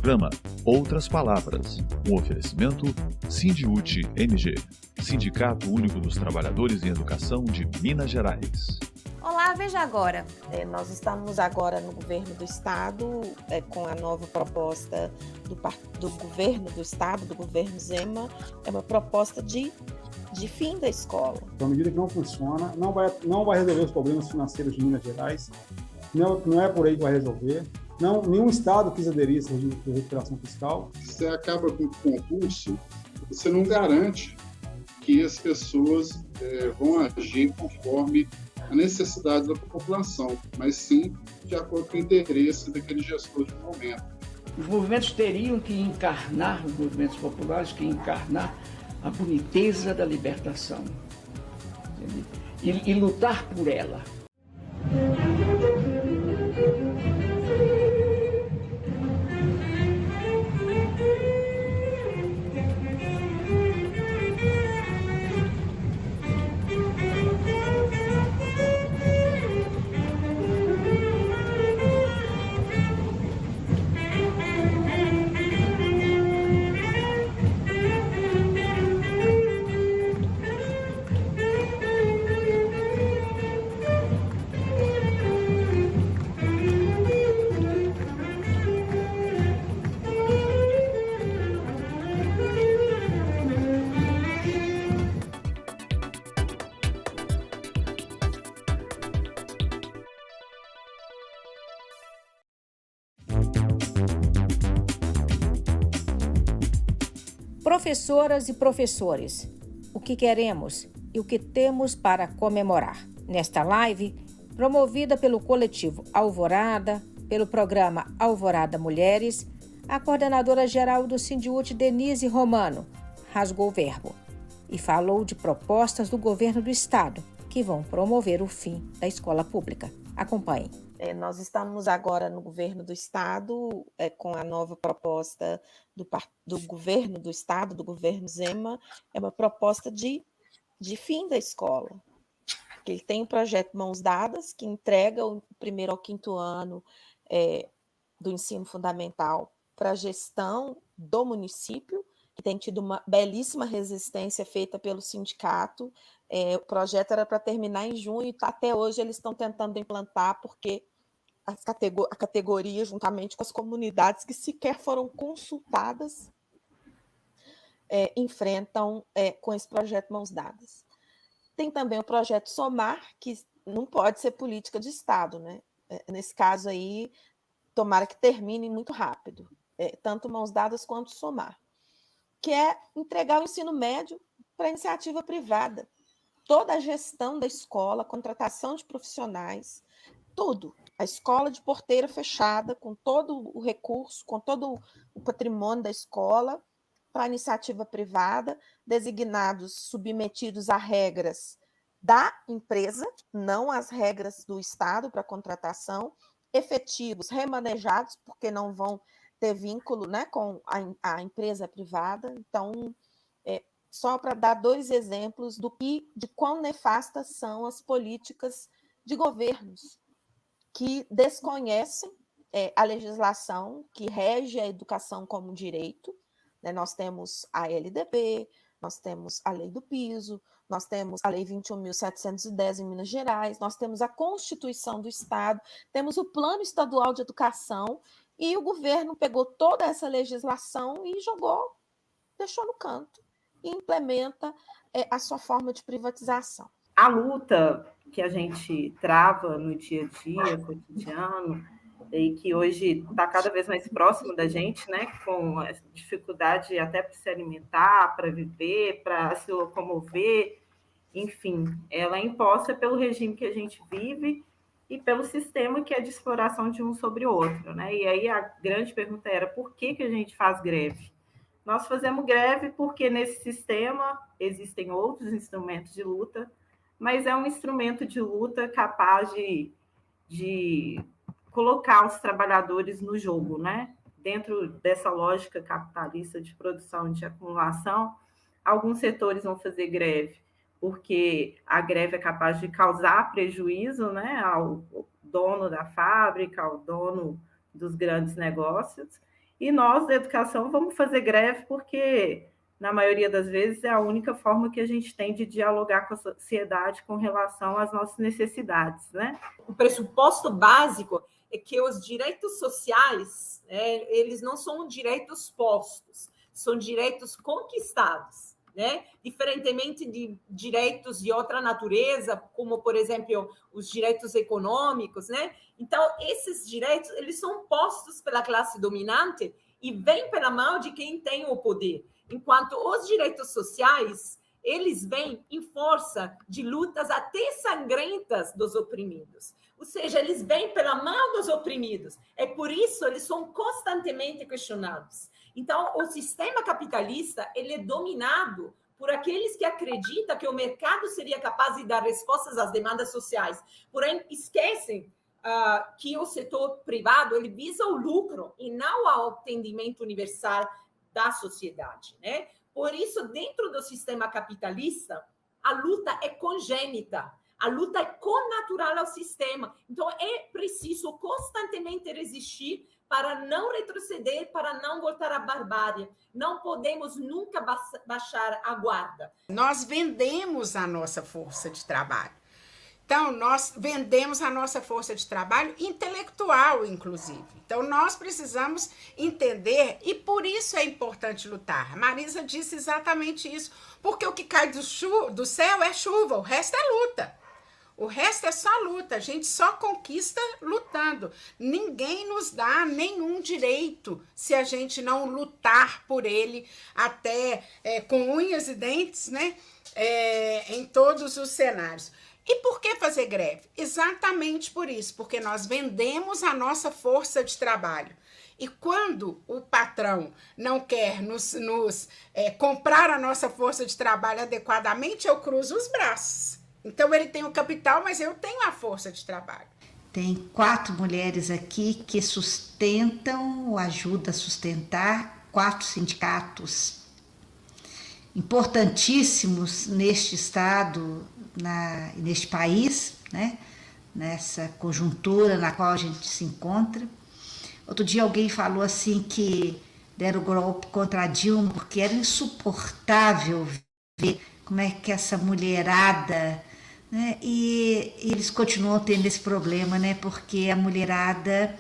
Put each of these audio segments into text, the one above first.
programa Outras Palavras, um oferecimento Sindiúte MG, Sindicato Único dos Trabalhadores em Educação de Minas Gerais. Olá, veja agora. Nós estamos agora no governo do estado, com a nova proposta do governo do estado, do governo Zema, é uma proposta de fim da escola. Uma medida que não funciona, não vai resolver os problemas financeiros de Minas Gerais, não é por aí que vai resolver. Não, nenhum estado quis aderir a esse regime de recuperação fiscal. Você acaba com o concurso, você não garante que as pessoas vão agir conforme a necessidade da população, mas sim de acordo com o interesse daquele gestor de momento. Os movimentos teriam que encarnar, os movimentos populares, que encarnar a boniteza da libertação, e lutar por ela. Professoras e professores, o que queremos e o que temos para comemorar. Nesta live, promovida pelo coletivo Alvorada, pelo programa Alvorada Mulheres, a coordenadora-geral do Sindiúte, Denise Romano, rasgou o verbo e falou de propostas do governo do estado que vão promover o fim da escola pública. Acompanhe. Nós estamos agora no governo do estado, com a nova proposta do governo do estado, do governo Zema, é uma proposta de fim da escola. Ele tem um projeto Mãos Dadas, que entrega o primeiro ao quinto ano do ensino fundamental para a gestão do município, que tem tido uma belíssima resistência feita pelo sindicato. O projeto era para terminar em junho e até hoje eles estão tentando implantar, porque a categoria, juntamente com as comunidades que sequer foram consultadas, enfrentam com esse projeto Mãos Dadas. Tem também o projeto Somar, que não pode ser política de Estado, né? Nesse caso aí, tomara que termine muito rápido, tanto Mãos Dadas quanto Somar, que é entregar o ensino médio para a iniciativa privada. Toda a gestão da escola, contratação de profissionais, tudo. A escola de porteira fechada, com todo o recurso, com todo o patrimônio da escola, para a iniciativa privada, designados, submetidos a regras da empresa, não às regras do Estado para contratação, efetivos, remanejados, porque não vão ter vínculo, né, com a empresa privada. Então, só para dar dois exemplos de quão nefastas são as políticas de governos que desconhecem a legislação que rege a educação como direito, né? Nós temos a LDB, nós temos a lei do piso, nós temos a lei 21.710 em Minas Gerais, nós temos a Constituição do Estado, temos o Plano Estadual de Educação, e o governo pegou toda essa legislação e deixou no canto, e implementa a sua forma de privatização. A luta que a gente trava no dia a dia, cotidiano, e que hoje está cada vez mais próximo da gente, né, com a dificuldade até para se alimentar, para viver, para se locomover, enfim, ela é imposta pelo regime que a gente vive e pelo sistema que é de exploração de um sobre o outro, né? E aí a grande pergunta era, por que a gente faz greve? Nós fazemos greve porque nesse sistema existem outros instrumentos de luta, mas é um instrumento de luta capaz de colocar os trabalhadores no jogo, né? Dentro dessa lógica capitalista de produção e de acumulação, alguns setores vão fazer greve porque a greve é capaz de causar prejuízo, né, ao dono da fábrica, ao dono dos grandes negócios, E nós, da educação, vamos fazer greve porque, na maioria das vezes, é a única forma que a gente tem de dialogar com a sociedade com relação às nossas necessidades, né? O pressuposto básico é que os direitos sociais, eles não são direitos postos, são direitos conquistados, né? Diferentemente de direitos de outra natureza, como, por exemplo, os direitos econômicos, né? Então, esses direitos, eles são postos pela classe dominante e vêm pela mão de quem tem o poder. Enquanto os direitos sociais, eles vêm em força de lutas até sangrentas dos oprimidos. Ou seja, eles vêm pela mão dos oprimidos. É por isso eles são constantemente questionados. Então, o sistema capitalista, ele é dominado por aqueles que acreditam que o mercado seria capaz de dar respostas às demandas sociais. Porém, esquecem que o setor privado ele visa o lucro e não o atendimento universal da sociedade, né? Por isso, dentro do sistema capitalista, a luta é congênita, a luta é connatural ao sistema. Então, é preciso constantemente resistir para não retroceder, para não voltar à barbárie. Não podemos nunca baixar a guarda. Nós vendemos a nossa força de trabalho. Então, nós vendemos a nossa força de trabalho intelectual, inclusive. Então, nós precisamos entender, e por isso é importante lutar. A Marisa disse exatamente isso, porque o que cai do céu é chuva, o resto é luta. O resto é só luta, a gente só conquista lutando. Ninguém nos dá nenhum direito se a gente não lutar por ele até com unhas e dentes, né? Em todos os cenários. E por que fazer greve? Exatamente por isso, porque nós vendemos a nossa força de trabalho. E quando o patrão não quer nos comprar a nossa força de trabalho adequadamente, eu cruzo os braços. Então, ele tem o capital, mas eu tenho a força de trabalho. Tem 4 mulheres aqui que sustentam ou ajudam a sustentar 4 sindicatos importantíssimos neste estado, neste país, né? Nessa conjuntura na qual a gente se encontra. Outro dia alguém falou assim que deram o golpe contra a Dilma porque era insuportável ver como é que essa mulherada, né? E eles continuam tendo esse problema, né? Porque a mulherada,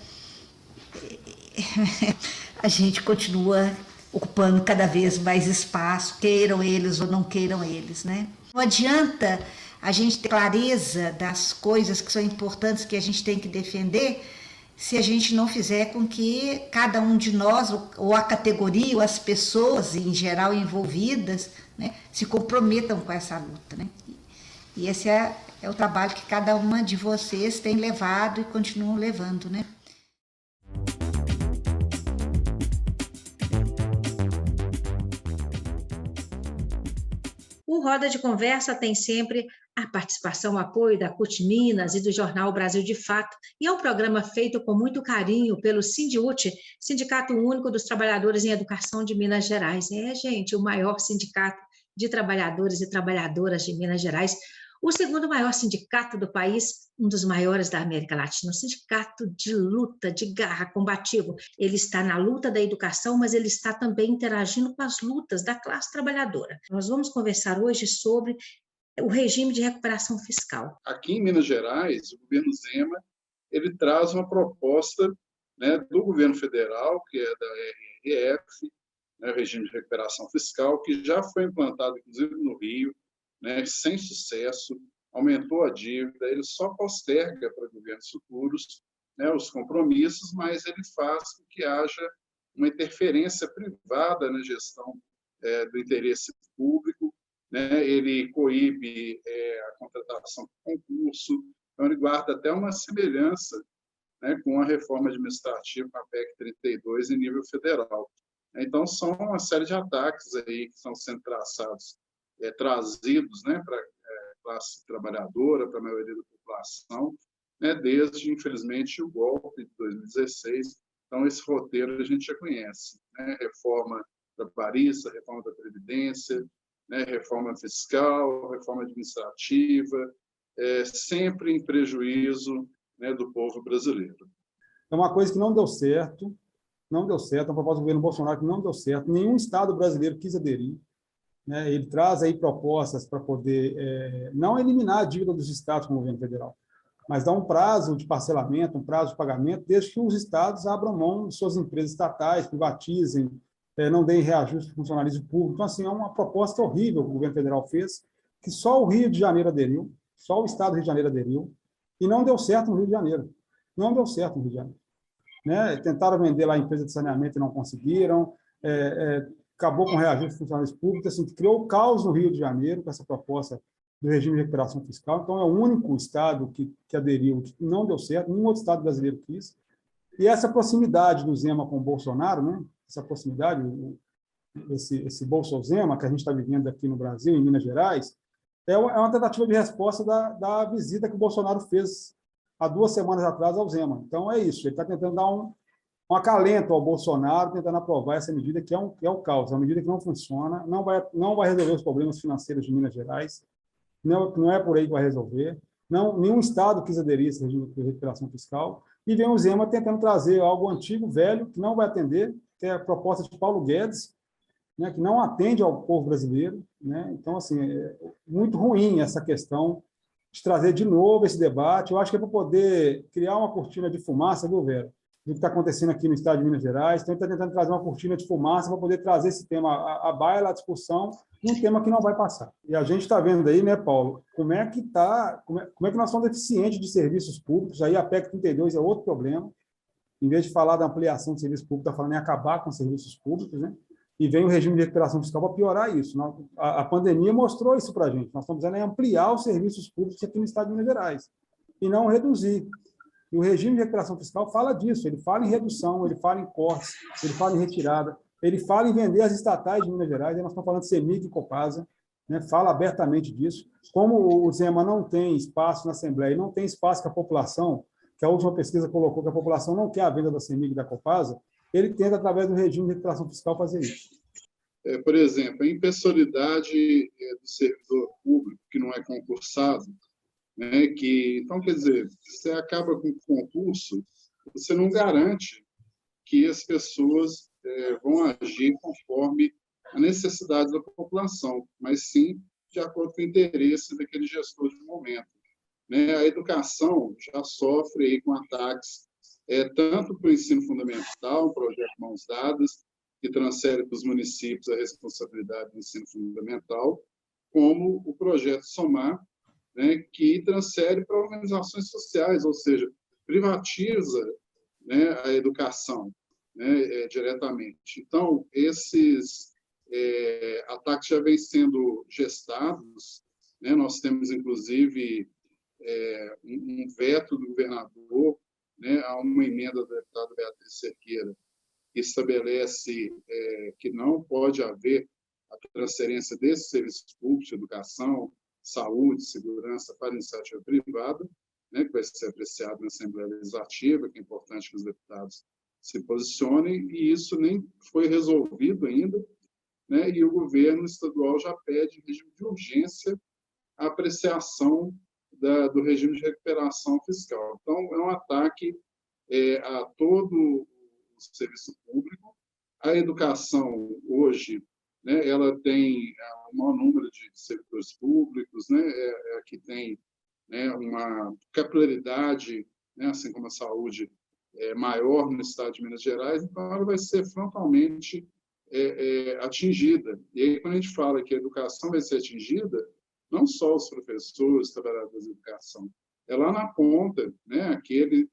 a gente continua ocupando cada vez mais espaço, queiram eles ou não queiram eles, né? Não adianta a gente ter clareza das coisas que são importantes, que a gente tem que defender, se a gente não fizer com que cada um de nós, ou a categoria, ou as pessoas em geral envolvidas, né, se comprometam com essa luta, né? E esse é o trabalho que cada uma de vocês tem levado e continuam levando, né? O Roda de Conversa tem sempre a participação, o apoio da CUT Minas e do jornal Brasil de Fato, e é um programa feito com muito carinho pelo SINDIUT, Sindicato Único dos Trabalhadores em Educação de Minas Gerais. Gente, o maior sindicato de trabalhadores e trabalhadoras de Minas Gerais, o segundo maior sindicato do país, um dos maiores da América Latina, um sindicato de luta, de garra, combativo. Ele está na luta da educação, mas ele está também interagindo com as lutas da classe trabalhadora. Nós vamos conversar hoje sobre o regime de recuperação fiscal. Aqui em Minas Gerais, o governo Zema, ele traz uma proposta, né, do governo federal, que é da RRF, né, o regime de recuperação fiscal, que já foi implantado, inclusive, no Rio, né, sem sucesso, aumentou a dívida, ele só posterga para governos futuros, né, os compromissos, mas ele faz com que haja uma interferência privada na gestão do interesse público, né, ele coíbe a contratação por concurso, então ele guarda até uma semelhança, né, com a reforma administrativa, a PEC 32, em nível federal. Então, são uma série de ataques aí que estão sendo trazidos, né, para a classe trabalhadora, para a maioria da população, né, desde, infelizmente, o golpe de 2016. Então, esse roteiro a gente já conhece, né, reforma trabalhista, reforma da Previdência, né, reforma fiscal, reforma administrativa, sempre em prejuízo, né, do povo brasileiro. É uma coisa que não deu certo, não deu certo, uma proposta do governo Bolsonaro que não deu certo, nenhum Estado brasileiro quis aderir, né? Ele traz aí propostas para poder não eliminar a dívida dos Estados com o governo federal, mas dar um prazo de parcelamento, um prazo de pagamento, desde que os Estados abram mão de suas empresas estatais, privatizem, não deem reajuste para o funcionalismo público. Então, assim, é uma proposta horrível que o governo federal fez, que só o Rio de Janeiro aderiu, só o Estado do Rio de Janeiro aderiu, e não deu certo no Rio de Janeiro. Não deu certo no Rio de Janeiro. Né? Tentaram vender lá a empresa de saneamento e não conseguiram, acabou com o reajuste de funcionários públicos, assim, criou caos no Rio de Janeiro com essa proposta do regime de recuperação fiscal. Então, é o único Estado que aderiu, que não deu certo, nenhum outro Estado brasileiro quis. E essa proximidade do Zema com o Bolsonaro, né? Essa proximidade, esse Bolsozema que a gente está vivendo aqui no Brasil, em Minas Gerais, é uma tentativa de resposta da visita que o Bolsonaro fez há 2 semanas atrás ao Zema. Então, é isso, ele está tentando dar um acalento ao Bolsonaro, tentando aprovar essa medida que é um caos, é uma medida que não funciona, não vai resolver os problemas financeiros de Minas Gerais, não é por aí que vai resolver, nenhum Estado quis aderir a esse regime de recuperação fiscal, e vem o Zema tentando trazer algo antigo, velho, que não vai atender, que é a proposta de Paulo Guedes, né, que não atende ao povo brasileiro, né? Então, assim, é muito ruim essa questão de trazer de novo esse debate. Eu acho que é para poder criar uma cortina de fumaça, viu, Vera, do que está acontecendo aqui no estado de Minas Gerais. Então, ele está tentando trazer uma cortina de fumaça para poder trazer esse tema à baila, à discussão, um tema que não vai passar. E a gente está vendo aí, né, Paulo, como é que nós somos deficientes de serviços públicos. Aí a PEC 32 é outro problema. Em vez de falar da ampliação de serviços públicos, está falando em acabar com os serviços públicos, né? E vem o regime de recuperação fiscal para piorar isso. A pandemia mostrou isso para a gente. Nós estamos precisando ampliar os serviços públicos aqui no estado de Minas Gerais e não reduzir. E o regime de recuperação fiscal fala disso. Ele fala em redução, ele fala em cortes, ele fala em retirada, ele fala em vender as estatais de Minas Gerais. Aí nós estamos falando de CEMIG e Copasa, né? Fala abertamente disso. Como o Zema não tem espaço na Assembleia e não tem espaço com a população, que a última pesquisa colocou que a população não quer a venda da CEMIG e da Copasa, ele tenta, através do regime de recuperação fiscal, fazer isso. Por exemplo, a impessoalidade do servidor público, que não é concursado, né, então, quer dizer, você acaba com o concurso, você não garante que as pessoas vão agir conforme a necessidade da população, mas sim de acordo com o interesse daquele gestor de momento. Né? A educação já sofre aí com ataques tanto para o ensino fundamental, o projeto Mãos Dadas, que transfere para os municípios a responsabilidade do ensino fundamental, como o projeto Somar, né, que transfere para organizações sociais, ou seja, privatiza, né, a educação, né, diretamente. Então, esses ataques já vêm sendo gestados, né? Nós temos, inclusive, um veto do governador, né, a uma emenda da deputada Beatriz Cerqueira, que estabelece que não pode haver a transferência desses serviços públicos, educação, saúde, segurança, para a iniciativa privada, né, que vai ser apreciado na Assembleia Legislativa, que é importante que os deputados se posicionem, e isso nem foi resolvido ainda, né, e o governo estadual já pede, em regime de urgência, a apreciação do regime de recuperação fiscal. Então, é um ataque a todo o serviço público. A educação, hoje, né, ela tem o maior número de servidores públicos, né, a que tem, né, uma capilaridade, né, assim como a saúde, maior no estado de Minas Gerais, então ela vai ser frontalmente atingida. E aí, quando a gente fala que a educação vai ser atingida, não só os professores, os trabalhadores de educação, é lá na ponta, né, aquele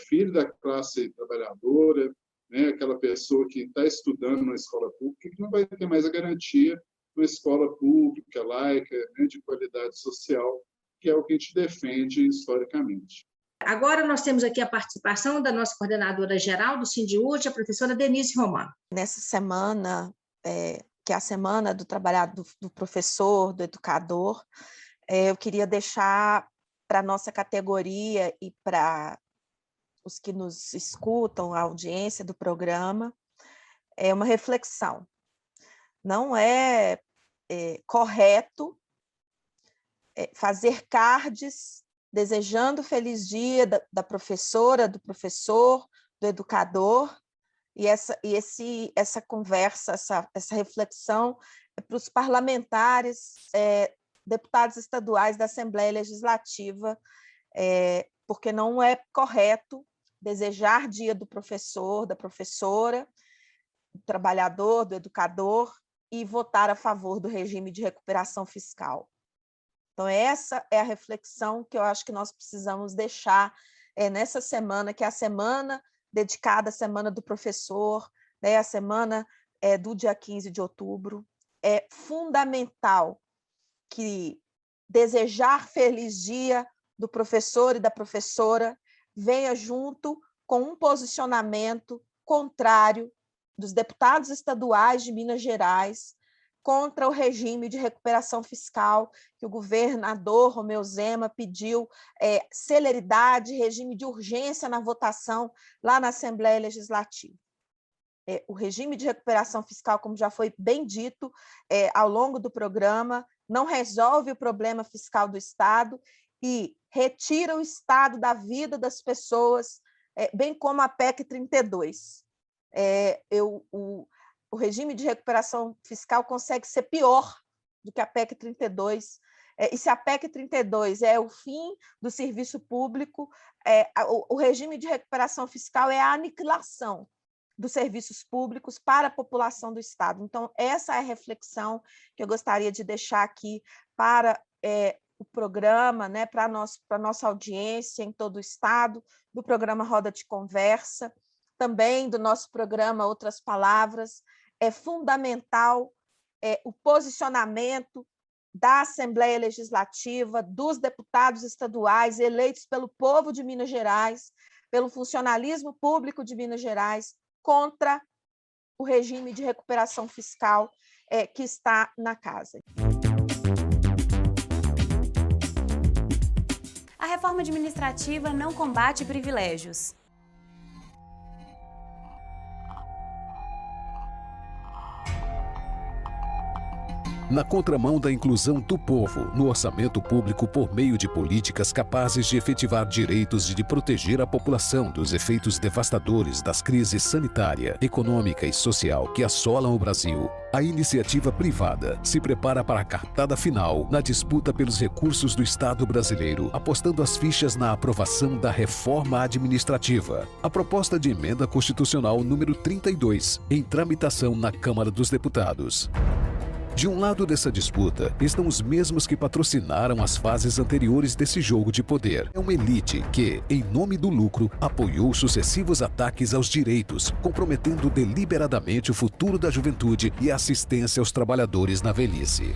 filho da classe trabalhadora, né, aquela pessoa que está estudando na escola pública, que não vai ter mais a garantia uma escola pública, laica, né, de qualidade social, que é o que a gente defende historicamente. Agora nós temos aqui a participação da nossa coordenadora geral do Sindiúti, a professora Denise Romano. Nessa semana, que é a semana do trabalhador, do professor, do educador, eu queria deixar para a nossa categoria e para os que nos escutam, a audiência do programa, uma reflexão. Não é correto fazer cards desejando feliz dia da professora, do professor, do educador, E essa conversa, essa reflexão é para os parlamentares, deputados estaduais da Assembleia Legislativa, porque não é correto desejar dia do professor, da professora, do trabalhador, do educador, e votar a favor do regime de recuperação fiscal. Então, essa é a reflexão que eu acho que nós precisamos deixar nessa semana, que é a semana dedicada à Semana do Professor, né, a semana do dia 15 de outubro. É fundamental que desejar feliz dia do professor e da professora venha junto com um posicionamento contrário dos deputados estaduais de Minas Gerais contra o regime de recuperação fiscal que o governador Romeu Zema pediu celeridade, regime de urgência na votação lá na Assembleia Legislativa. O regime de recuperação fiscal, como já foi bem dito ao longo do programa, não resolve o problema fiscal do Estado e retira o Estado da vida das pessoas, bem como a PEC 32. O regime de recuperação fiscal consegue ser pior do que a PEC 32. E se a PEC 32 é o fim do serviço público, o regime de recuperação fiscal é a aniquilação dos serviços públicos para a população do Estado. Então, essa é a reflexão que eu gostaria de deixar aqui para o programa, né, para a nossa audiência em todo o Estado, do programa Roda de Conversa, também do nosso programa Outras Palavras. É fundamental o posicionamento da Assembleia Legislativa, dos deputados estaduais eleitos pelo povo de Minas Gerais, pelo funcionalismo público de Minas Gerais, contra o regime de recuperação fiscal que está na casa. A reforma administrativa não combate privilégios. Na contramão da inclusão do povo no orçamento público por meio de políticas capazes de efetivar direitos e de proteger a população dos efeitos devastadores das crises sanitária, econômica e social que assolam o Brasil, a iniciativa privada se prepara para a cartada final na disputa pelos recursos do Estado brasileiro, apostando as fichas na aprovação da reforma administrativa. A proposta de emenda constitucional número 32, em tramitação na Câmara dos Deputados. De um lado dessa disputa estão os mesmos que patrocinaram as fases anteriores desse jogo de poder. É uma elite que, em nome do lucro, apoiou sucessivos ataques aos direitos, comprometendo deliberadamente o futuro da juventude e a assistência aos trabalhadores na velhice.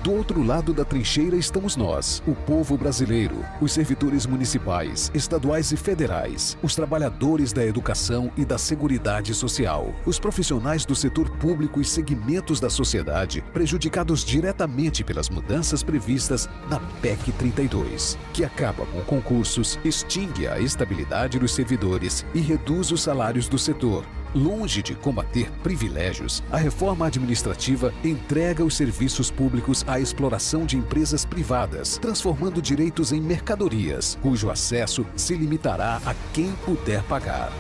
Do outro lado da trincheira estamos nós, o povo brasileiro, os servidores municipais, estaduais e federais, os trabalhadores da educação e da seguridade social, os profissionais do setor público e segmentos da sociedade prejudicados diretamente pelas mudanças previstas na PEC 32, que acaba com concursos, extingue a estabilidade dos servidores e reduz os salários do setor. Longe de combater privilégios, a reforma administrativa entrega os serviços públicos à exploração de empresas privadas, transformando direitos em mercadorias, cujo acesso se limitará a quem puder pagar.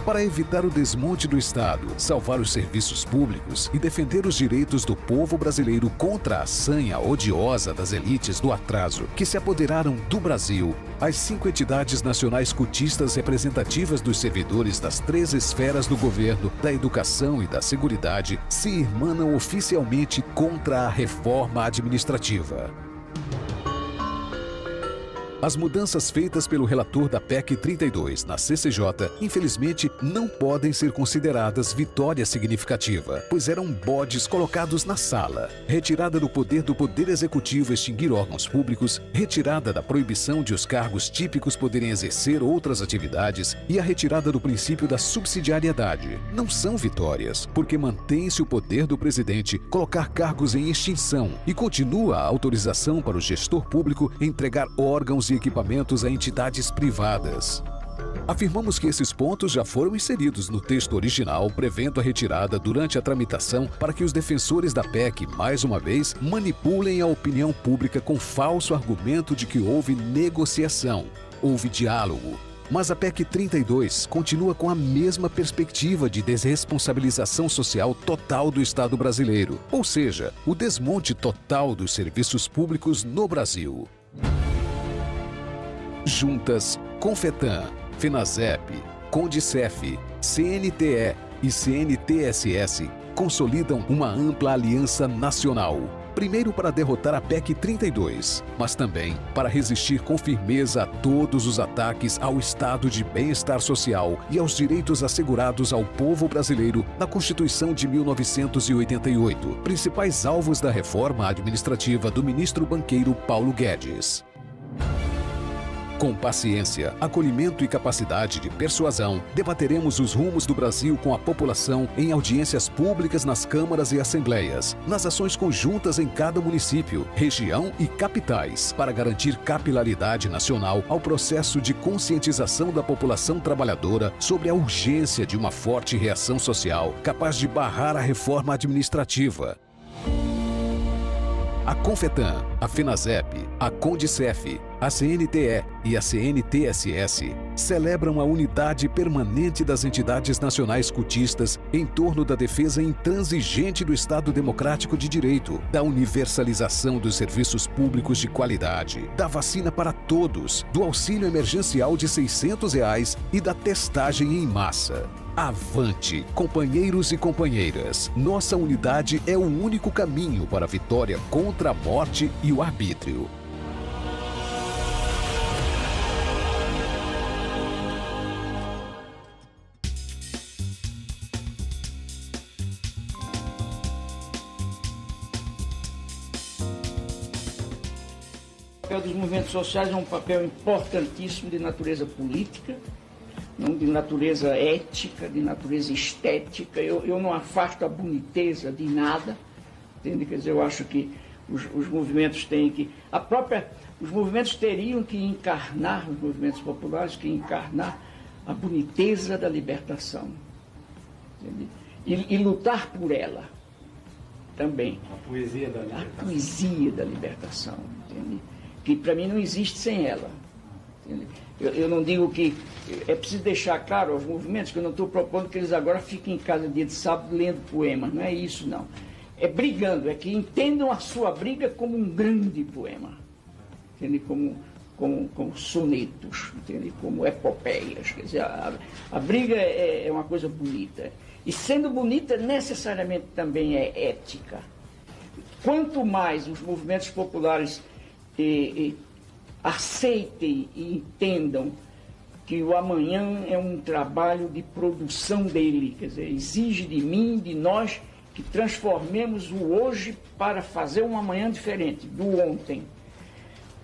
Para evitar o desmonte do Estado, salvar os serviços públicos e defender os direitos do povo brasileiro contra a sanha odiosa das elites do atraso que se apoderaram do Brasil, as 5 entidades nacionais cotistas representativas dos servidores das 3 esferas do governo, da educação e da seguridade se irmanam oficialmente contra a reforma administrativa. As mudanças feitas pelo relator da PEC 32 na CCJ, infelizmente, não podem ser consideradas vitória significativa, pois eram bodes colocados na sala. Retirada do Poder Executivo extinguir órgãos públicos, retirada da proibição de os cargos típicos poderem exercer outras atividades e a retirada do princípio da subsidiariedade. Não são vitórias, porque mantém-se o poder do presidente colocar cargos em extinção e continua a autorização para o gestor público entregar órgãos e equipamentos a entidades privadas. Afirmamos que esses pontos já foram inseridos no texto original, prevendo a retirada durante a tramitação para que os defensores da PEC, mais uma vez, manipulem a opinião pública com falso argumento de que houve negociação, houve diálogo. Mas a PEC 32 continua com a mesma perspectiva de desresponsabilização social total do Estado brasileiro, ou seja, o desmonte total dos serviços públicos no Brasil. Juntas, Confetan, FENASEP, CONDICEF, CNTE e CNTSS consolidam uma ampla aliança nacional. Primeiro para derrotar a PEC 32, mas também para resistir com firmeza a todos os ataques ao estado de bem-estar social e aos direitos assegurados ao povo brasileiro na Constituição de 1988, principais alvos da reforma administrativa do ministro banqueiro Paulo Guedes. Com paciência, acolhimento e capacidade de persuasão, debateremos os rumos do Brasil com a população em audiências públicas nas câmaras e assembleias, nas ações conjuntas em cada município, região e capitais, para garantir capilaridade nacional ao processo de conscientização da população trabalhadora sobre a urgência de uma forte reação social capaz de barrar a reforma administrativa. A Confetan, a FENASEP, a CONDICEF, a CNTE e a CNTSS celebram a unidade permanente das entidades nacionais cotistas em torno da defesa intransigente do Estado Democrático de Direito, da universalização dos serviços públicos de qualidade, da vacina para todos, do auxílio emergencial de R$ 600 e da testagem em massa. Avante, companheiros e companheiras. Nossa unidade é o único caminho para a vitória contra a morte e o arbítrio. O papel dos movimentos sociais é um papel importantíssimo de natureza política, não de natureza ética, de natureza estética. Eu não afasto a boniteza de nada, entende? Quer dizer, eu acho que os movimentos têm que... Os movimentos teriam que encarnar, os movimentos populares, que encarnar a boniteza da libertação, entende? E lutar por ela também. A poesia da libertação. A poesia da libertação, entende? Que para mim não existe sem ela, entende? Eu não digo que... É preciso deixar claro aos movimentos que eu não estou propondo que eles agora fiquem em casa dia de sábado lendo poema. Não é isso, não. É brigando, é que entendam a sua briga como um grande poema. Entende? Como sonetos, entende? Como epopeias. Quer dizer, a briga é uma coisa bonita. E sendo bonita, necessariamente também é ética. Quanto mais os movimentos populares aceitem e entendam que o amanhã é um trabalho de produção dele, quer dizer, exige de mim, de nós, que transformemos o hoje para fazer um amanhã diferente do ontem.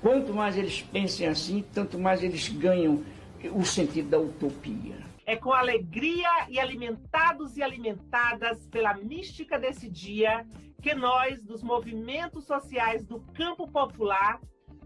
Quanto mais eles pensem assim, tanto mais eles ganham o sentido da utopia. É com alegria e alimentados e alimentadas pela mística desse dia que nós, dos movimentos sociais do campo popular,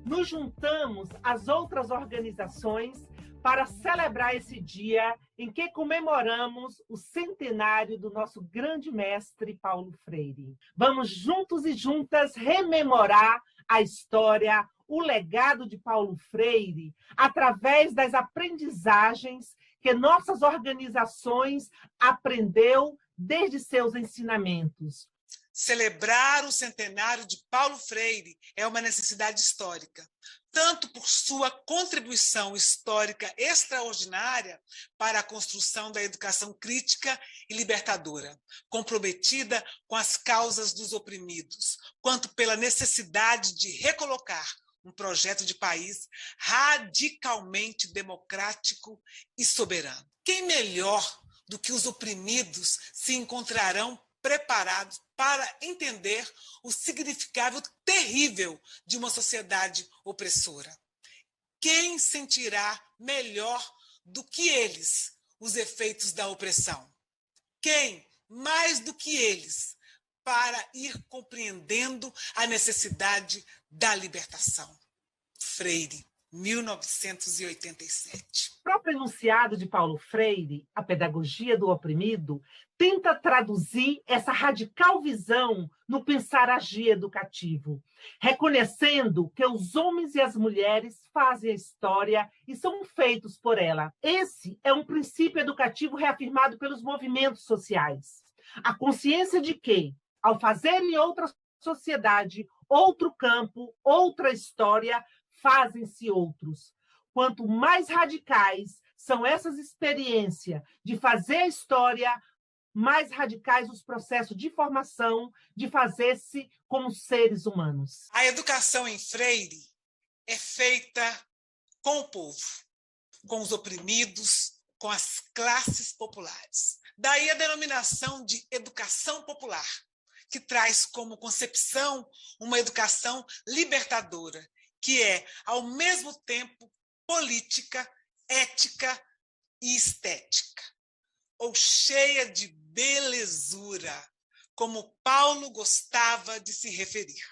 nos juntamos às outras organizações para celebrar esse dia em que comemoramos o centenário do nosso grande mestre Paulo Freire. Vamos juntos e juntas rememorar a história, o legado de Paulo Freire, através das aprendizagens que nossas organizações aprendeu desde seus ensinamentos. Celebrar o centenário de Paulo Freire é uma necessidade histórica, tanto por sua contribuição histórica extraordinária para a construção da educação crítica e libertadora, comprometida com as causas dos oprimidos, quanto pela necessidade de recolocar um projeto de país radicalmente democrático e soberano. Quem melhor do que os oprimidos se encontrarão preparados para entender o significado terrível de uma sociedade opressora? Quem sentirá melhor do que eles os efeitos da opressão? Quem, mais do que eles, para ir compreendendo a necessidade da libertação? Freire, 1987. O próprio enunciado de Paulo Freire, A Pedagogia do Oprimido, tenta traduzir essa radical visão no pensar-agir educativo, reconhecendo que os homens e as mulheres fazem a história e são feitos por ela. Esse é um princípio educativo reafirmado pelos movimentos sociais. A consciência de que, ao fazerem outra sociedade, outro campo, outra história, fazem-se outros. Quanto mais radicais são essas experiências de fazer a história, mais radicais os processos de formação, de fazer-se como seres humanos. A educação em Freire é feita com o povo, com os oprimidos, com as classes populares. Daí a denominação de educação popular, que traz como concepção uma educação libertadora, que é, ao mesmo tempo, política, ética e estética, ou cheia de belezura, como Paulo gostava de se referir.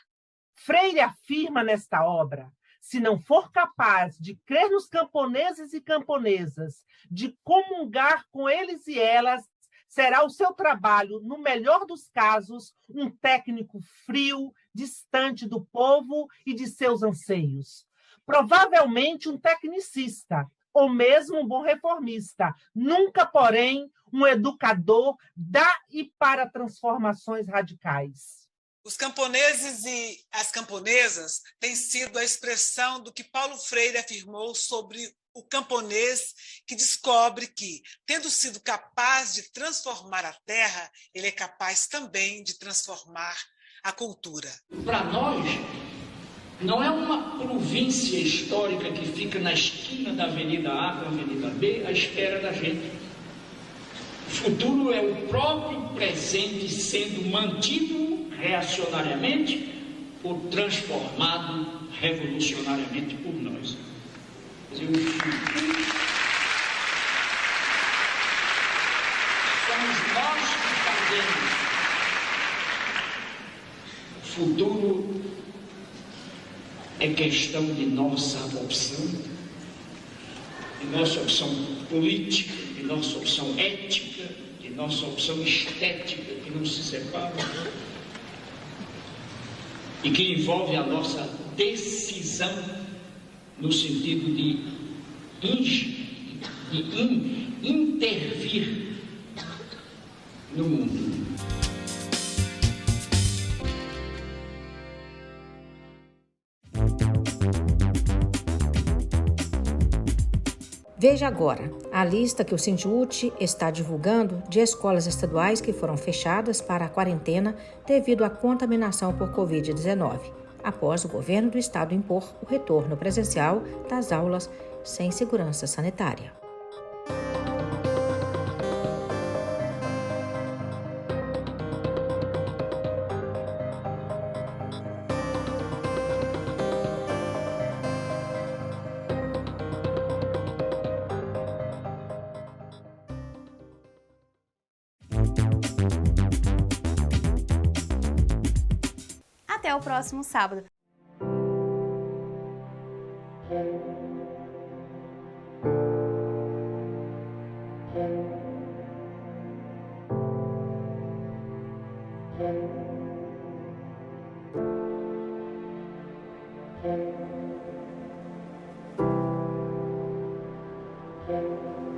Freire afirma nesta obra: se não for capaz de crer nos camponeses e camponesas, de comungar com eles e elas, será o seu trabalho, no melhor dos casos, um técnico frio, distante do povo e de seus anseios. Provavelmente um tecnicista, ou mesmo um bom reformista, nunca, porém, um educador da e para transformações radicais. Os camponeses e as camponesas têm sido a expressão do que Paulo Freire afirmou sobre o camponês que descobre que, tendo sido capaz de transformar a terra, ele é capaz também de transformar a cultura. Para nós, não é uma província histórica que fica na esquina da Avenida A com a Avenida B à espera da gente. O futuro é o próprio presente sendo mantido reacionariamente ou transformado revolucionariamente por nós. Quer dizer, o futuro somos nós que fazemos. O futuro é questão de nossa opção, de nossa opção política, de nossa opção ética, de nossa opção estética, que não se separa, e que envolve a nossa decisão no sentido de intervir no mundo. Veja agora a lista que o Sindiúti está divulgando de escolas estaduais que foram fechadas para a quarentena devido à contaminação por Covid-19, após o governo do estado impor o retorno presencial das aulas sem segurança sanitária. Até o próximo sábado. Thank you.